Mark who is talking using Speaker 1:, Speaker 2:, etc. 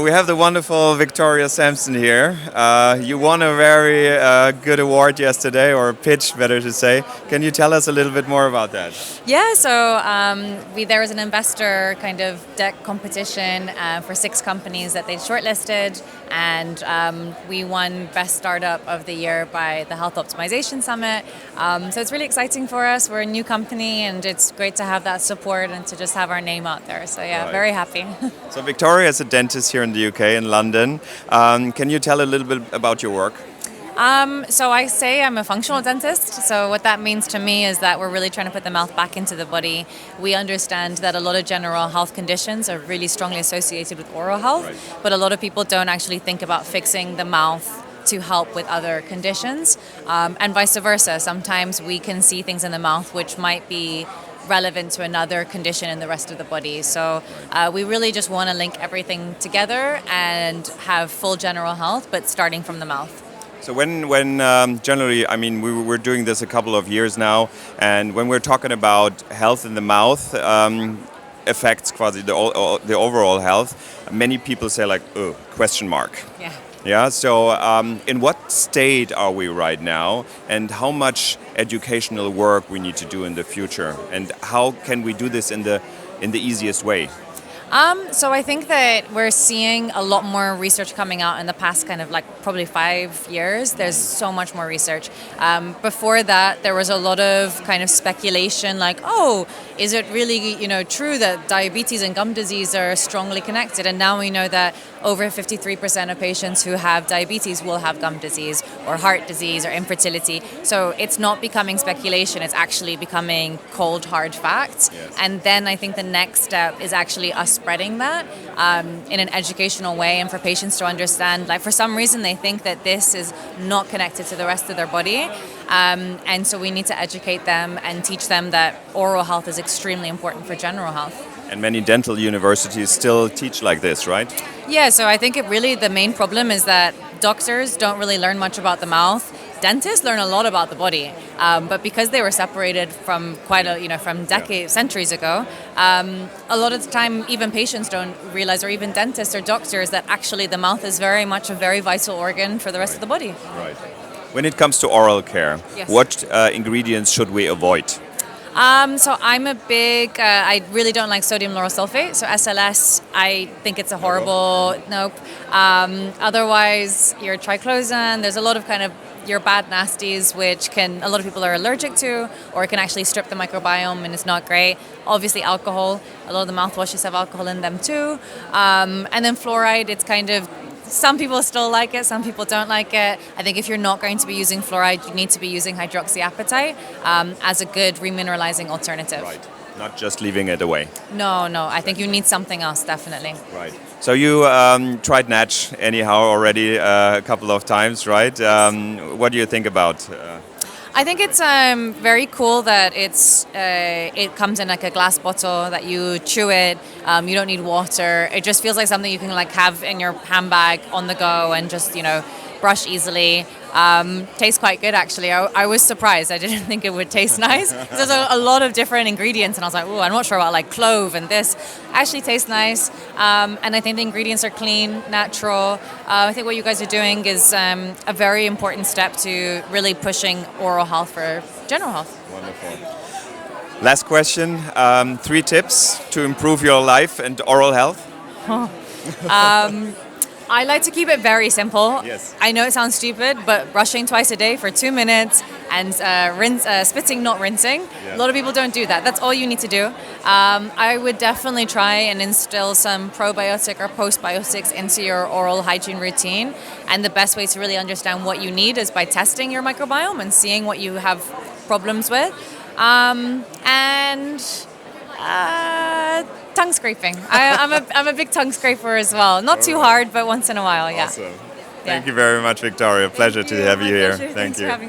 Speaker 1: We have the wonderful Victoria Sampson here. You won a very good award yesterday, or pitch, better to say. Can you tell us a little bit more about that?
Speaker 2: Yeah, so there was an investor kind of deck competition for 6 companies that they'd shortlisted, and we won Best Startup of the Year by the Health Optimisation Summit. So it's really exciting for us. We're a new company, and it's great to have that support and to just have our name out there. So yeah,
Speaker 1: Right.
Speaker 2: Very happy.
Speaker 1: So Victoria is a dentist here in the UK, in London. Can you tell a little bit about your work?
Speaker 2: So I say I'm a functional dentist. So what that means to me is that we're really trying to put the mouth back into the body. We understand that a lot of general health conditions are really strongly associated with oral health,
Speaker 1: Right.
Speaker 2: but a lot of people don't actually think about fixing the mouth to help with other conditions, and vice versa. Sometimes we can see things in the mouth which might be relevant to another condition in the rest of the body. So we really just want to link everything together and have full general health, but starting from the mouth.
Speaker 1: So when generally, I mean, we're doing this a couple of years now, and when we're talking about health in the mouth, affects quasi the overall health, many people say like, oh, question mark.
Speaker 2: Yeah.
Speaker 1: Yeah, so in what state are we right now, and how much educational work we need to do in the future, and how can we do this in the easiest way?
Speaker 2: So I think that we're seeing a lot more research coming out in the past kind of like probably 5 years. There's so much more research. Before that, there was a lot of kind of speculation like, oh, is it really, true that diabetes and gum disease are strongly connected? And now we know that over 53% of patients who have diabetes will have gum disease or heart disease or infertility. So it's not becoming speculation, it's actually becoming cold, hard facts.
Speaker 1: Yes.
Speaker 2: And then I think the next step is actually us spreading that in an educational way, and for patients to understand, like for some reason they think that this is not connected to the rest of their body. And so we need to educate them and teach them that oral health is extremely important for general health.
Speaker 1: And many dental universities still teach like this, right?
Speaker 2: Yeah, so I think the main problem is that doctors don't really learn much about the mouth. Dentists learn a lot about the body, but because they were separated from centuries ago, a lot of the time even patients don't realize, or even dentists or doctors, that actually the mouth is very much a very vital organ for the rest of the body.
Speaker 1: Right. When it comes to oral care,
Speaker 2: Yes.
Speaker 1: what ingredients should we avoid?
Speaker 2: So I'm a big, I really don't like sodium lauryl sulfate. So SLS, I think it's a horrible, nope. Otherwise, your triclosan, there's a lot of kind of your bad nasties, which a lot of people are allergic to, or it can actually strip the microbiome and it's not great. Obviously alcohol, a lot of the mouthwashes have alcohol in them too. And then fluoride, it's kind of, some people still like it, some people don't like it. I think if you're not going to be using fluoride, you need to be using hydroxyapatite as a good remineralizing alternative.
Speaker 1: Right. Not just leaving it away.
Speaker 2: No, I think you need something else, definitely.
Speaker 1: Right. So you tried Natch anyhow already a couple of times, right? What do you think about?
Speaker 2: I think it's very cool that it comes in like a glass bottle that you chew it. You don't need water. It just feels like something you can like have in your handbag on the go and just brush easily. Tastes quite good actually. I was surprised. I didn't think it would taste nice. There's a lot of different ingredients, and I was like, oh, I'm not sure about like clove and this. Actually tastes nice, and I think the ingredients are clean, natural. I think what you guys are doing is a very important step to really pushing oral health for general health.
Speaker 1: Wonderful. Last question. 3 tips to improve your life and oral health?
Speaker 2: I like to keep it very simple.
Speaker 1: Yes.
Speaker 2: I know it sounds stupid, but brushing twice a day for 2 minutes and spitting, not rinsing.
Speaker 1: Yeah.
Speaker 2: A lot of people don't do that. That's all you need to do. I would definitely try and instill some probiotic or postbiotics into your oral hygiene routine. And the best way to really understand what you need is by testing your microbiome and seeing what you have problems with. Tongue scraping. I'm a big tongue scraper as well. Not too hard, but once in a while, yeah.
Speaker 1: Awesome.
Speaker 2: Yeah.
Speaker 1: Thank you very much, Victoria. Pleasure to have you here.
Speaker 2: Thanks
Speaker 1: Thank
Speaker 2: for
Speaker 1: you.
Speaker 2: having me.